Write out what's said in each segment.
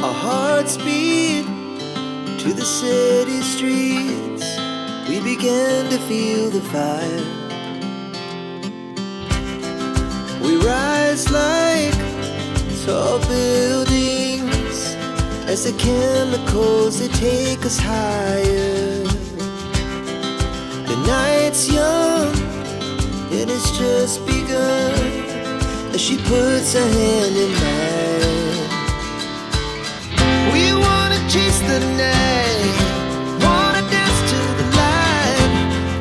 Our hearts beat to the city streets. We began to feel the fire. We rise like tall buildings as the chemicals, they take us higher. The night's young and it's just begun as she puts her hand in mine. We wanna chase the night, wanna dance to the light,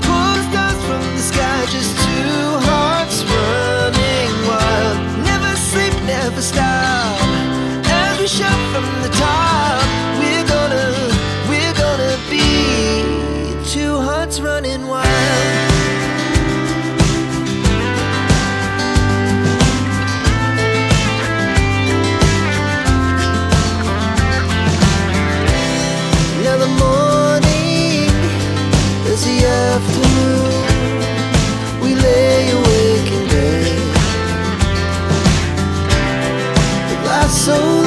pull the stars from the sky, just two hearts running wild. Never sleep, never stop, as we shout from the top. We're gonna be two hearts running wild. Now the morning is the afternoon. We lay awake in bed. The glass so